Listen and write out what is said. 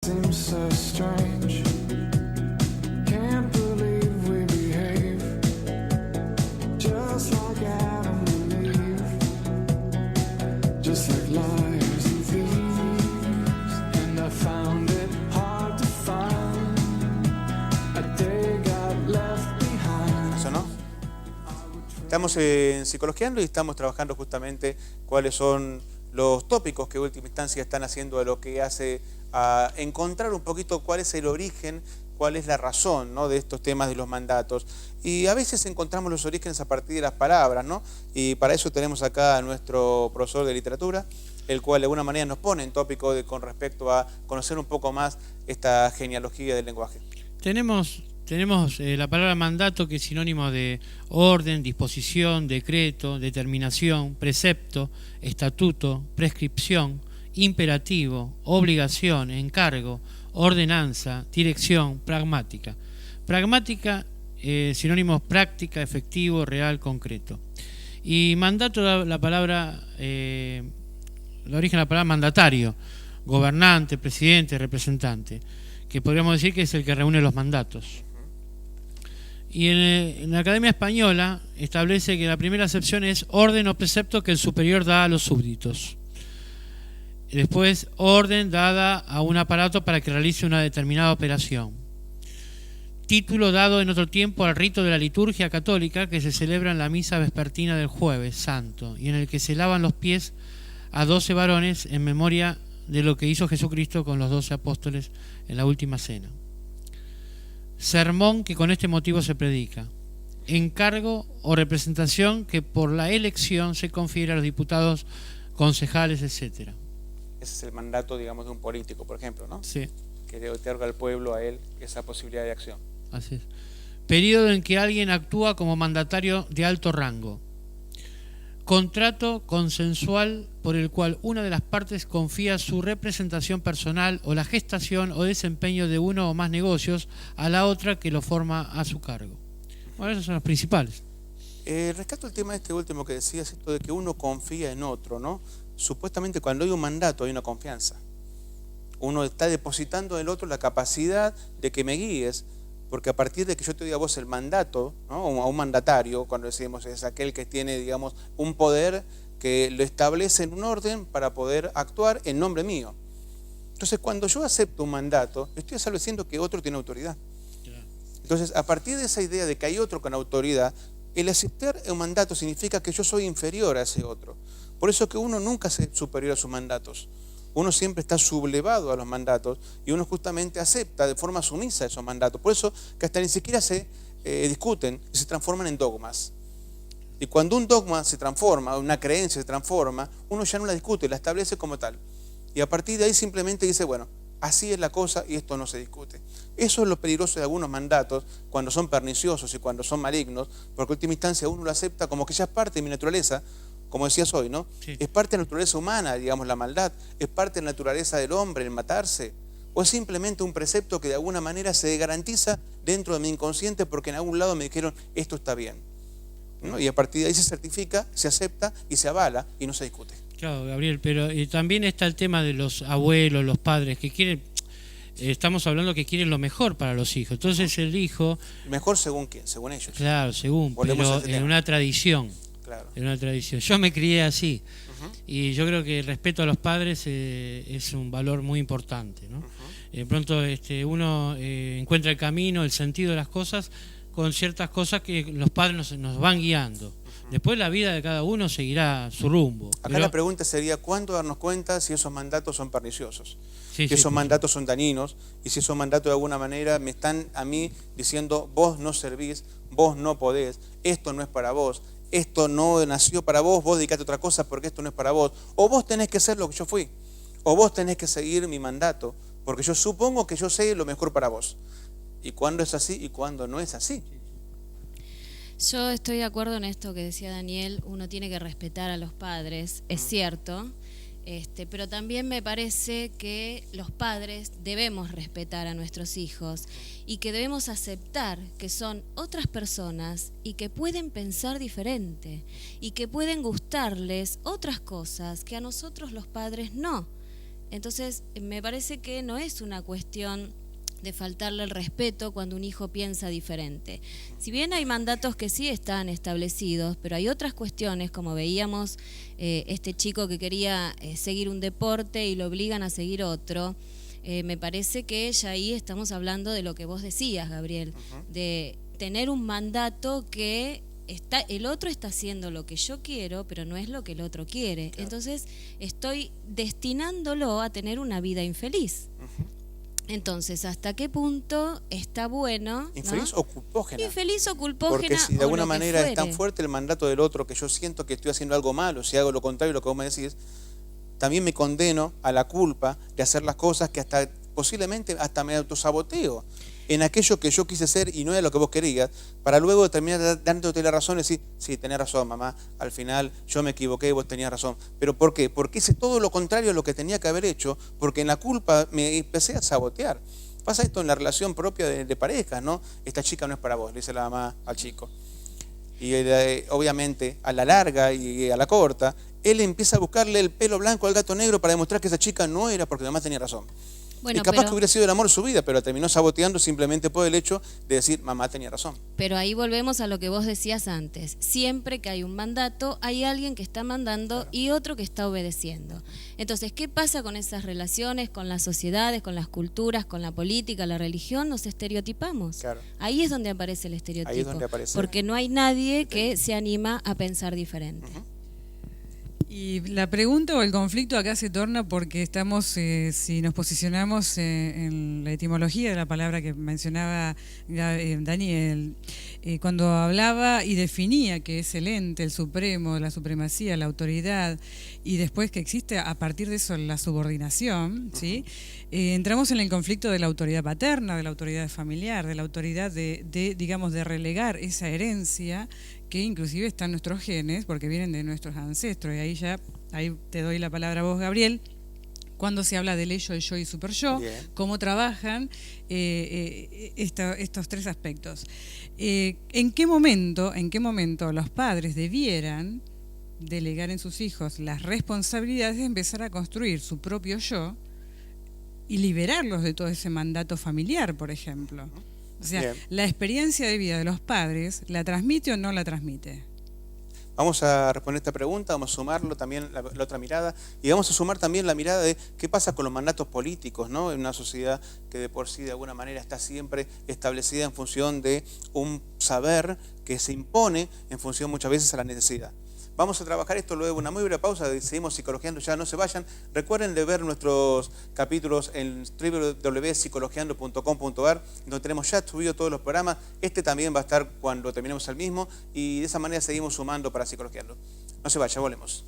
Seems so strange. Can't believe we behave just like Adam and Eve, just like liars and thieves. And I found it hard to find a day got left behind. Eso, ¿no? Estamos en Psicologiando y estamos trabajando justamente cuáles son los tópicos que en última instancia están haciendo de lo que hace a encontrar un poquito cuál es el origen, cuál es la razón, ¿no?, de estos temas de los mandatos. Y a veces encontramos los orígenes a partir de las palabras, ¿no? Y para eso tenemos acá a nuestro profesor de literatura, el cual de alguna manera nos pone en tópico con respecto a conocer un poco más esta genealogía del lenguaje. Tenemos la palabra mandato, que es sinónimo de orden, disposición, decreto, determinación, precepto, estatuto, prescripción, imperativo, obligación, encargo, ordenanza, dirección, pragmática. Pragmática, sinónimos práctica, efectivo, real, concreto. Y mandato da la palabra, el origen de la palabra mandatario, gobernante, presidente, representante, que podríamos decir que es el que reúne los mandatos. Y en la Academia Española establece que la primera acepción es orden o precepto que el superior da a los súbditos. Después, orden dada a un aparato para que realice una determinada operación. Título dado en otro tiempo al rito de la liturgia católica que se celebra en la misa vespertina del Jueves Santo y en el que se lavan los pies a 12 varones en memoria de lo que hizo Jesucristo con los 12 apóstoles en la última cena. Sermón que con este motivo se predica. Encargo o representación que por la elección se confiere a los diputados, concejales, etcétera. Ese es el mandato, digamos, de un político, por ejemplo, ¿no? Sí. Que le otorga al pueblo, a él, esa posibilidad de acción. Así es. Periodo en que alguien actúa como mandatario de alto rango. Contrato consensual por el cual una de las partes confía su representación personal o la gestación o desempeño de uno o más negocios a la otra que lo forma a su cargo. Bueno, esos son los principales. Rescato el tema este último que decías, esto de que uno confía en otro, ¿no? Supuestamente cuando hay un mandato hay una confianza. Uno está depositando en el otro la capacidad de que me guíes, porque a partir de que yo te doy a vos el mandato, ¿no?, a un mandatario, cuando decimos es aquel que tiene, digamos, un poder que lo establece en un orden para poder actuar en nombre mío. Entonces, cuando yo acepto un mandato, estoy estableciendo que otro tiene autoridad. Entonces, a partir de esa idea de que hay otro con autoridad, el aceptar un mandato significa que yo soy inferior a ese otro. Por eso que uno nunca es superior a sus mandatos. Uno siempre está sublevado a los mandatos y uno justamente acepta de forma sumisa esos mandatos. Por eso que hasta ni siquiera se discuten y se transforman en dogmas. Y cuando un dogma se transforma, una creencia se transforma, uno ya no la discute, la establece como tal. Y a partir de ahí simplemente dice, bueno, así es la cosa y esto no se discute. Eso es lo peligroso de algunos mandatos cuando son perniciosos y cuando son malignos, porque en última instancia uno lo acepta como que ya es parte de mi naturaleza. Como decías hoy, ¿no? Sí. Es parte de la naturaleza humana, digamos, la maldad. Es parte de la naturaleza del hombre, el matarse. O es simplemente un precepto que de alguna manera se garantiza dentro de mi inconsciente porque en algún lado me dijeron, esto está bien, ¿no? Y a partir de ahí se certifica, se acepta y se avala y no se discute. Claro, Gabriel, pero también está el tema de los abuelos, los padres, que quieren, estamos hablando que quieren lo mejor para los hijos. Entonces el hijo... ¿Mejor según quién? Según ellos. Claro, según, pero en una tradición. Claro. En una tradición. Yo me crié así y yo creo que el respeto a los padres es un valor muy importante, ¿no? De pronto uno encuentra el camino, el sentido de las cosas con ciertas cosas que los padres nos van guiando. Después la vida de cada uno seguirá su rumbo. Acá la pregunta sería, ¿cuándo darnos cuenta si esos mandatos son perniciosos? Sí, si esos mandatos son dañinos y si esos mandatos de alguna manera me están a mí diciendo, vos no servís, vos no podés, esto no es para vos, esto no nació para vos, vos dedicate a otra cosa porque esto no es para vos. O vos tenés que ser lo que yo fui. O vos tenés que seguir mi mandato, porque yo supongo que yo sé lo mejor para vos. ¿Y cuándo es así y cuándo no es así? Yo estoy de acuerdo en esto que decía Daniel, uno tiene que respetar a los padres, es cierto, pero también me parece que los padres debemos respetar a nuestros hijos y que debemos aceptar que son otras personas y que pueden pensar diferente y que pueden gustarles otras cosas que a nosotros los padres no. Entonces, me parece que no es una cuestión de faltarle el respeto cuando un hijo piensa diferente. Si bien hay mandatos que sí están establecidos, pero hay otras cuestiones, como veíamos este chico que quería seguir un deporte y lo obligan a seguir otro. Me parece que ya ahí estamos hablando de lo que vos decías, Gabriel, de tener un mandato que el otro está haciendo lo que yo quiero, pero no es lo que el otro quiere. Claro. Entonces estoy destinándolo a tener una vida infeliz. Entonces, ¿hasta qué punto está bueno? Infeliz, ¿no? O culpógena. Infeliz o culpógena. Porque si de alguna manera es tan fuerte el mandato del otro que yo siento que estoy haciendo algo malo, si hago lo contrario de lo que vos me decís, también me condeno a la culpa de hacer las cosas que hasta posiblemente hasta me autosaboteo en aquello que yo quise ser y no era lo que vos querías, para luego terminar dándote la razón y decir, sí, tenés razón, mamá, al final yo me equivoqué y vos tenías razón. ¿Pero por qué? Porque hice todo lo contrario a lo que tenía que haber hecho, porque en la culpa me empecé a sabotear. Pasa esto en la relación propia de pareja, ¿no? Esta chica no es para vos, le dice la mamá al chico. Y obviamente, a la larga y a la corta, él empieza a buscarle el pelo blanco al gato negro para demostrar que esa chica no era porque la mamá tenía razón. Bueno, y capaz que hubiera sido el amor de su vida, pero terminó saboteando simplemente por el hecho de decir, mamá tenía razón. Pero ahí volvemos a lo que vos decías antes. Siempre que hay un mandato, hay alguien que está mandando, claro, y otro que está obedeciendo. Entonces, ¿qué pasa con esas relaciones, con las sociedades, con las culturas, con la política, la religión? Nos estereotipamos. Claro. Ahí es donde aparece el estereotipo. Ahí es donde aparece. Porque no hay nadie que se anima a pensar diferente. Y la pregunta o el conflicto acá se torna porque estamos, si nos posicionamos en la etimología de la palabra que mencionaba Daniel, cuando hablaba y definía que es el ente, el supremo, la supremacía, la autoridad, y después que existe a partir de eso la subordinación, ¿sí? Entramos en el conflicto de la autoridad paterna, de la autoridad familiar, de la autoridad digamos, de relegar esa herencia que inclusive están en nuestros genes, porque vienen de nuestros ancestros, y ahí te doy la palabra a vos, Gabriel, cuando se habla del ello, el yo y super yo, cómo trabajan estos tres aspectos. ¿En qué momento los padres debieran delegar en sus hijos las responsabilidades de empezar a construir su propio yo y liberarlos de todo ese mandato familiar, por ejemplo? O sea, la experiencia de vida de los padres, ¿la transmite o no la transmite? Vamos a responder esta pregunta, vamos a sumarlo también la otra mirada, y vamos a sumar también la mirada de qué pasa con los mandatos políticos, ¿no? En una sociedad que de por sí de alguna manera está siempre establecida en función de un saber que se impone en función muchas veces a la necesidad. Vamos a trabajar esto luego, una muy breve pausa, seguimos psicologiando, ya no se vayan. Recuerden de ver nuestros capítulos en www.psicologiando.com.ar, donde tenemos ya subido todos los programas. Este también va a estar cuando terminemos el mismo, y de esa manera seguimos sumando para Psicologiando. No se vaya, volvemos.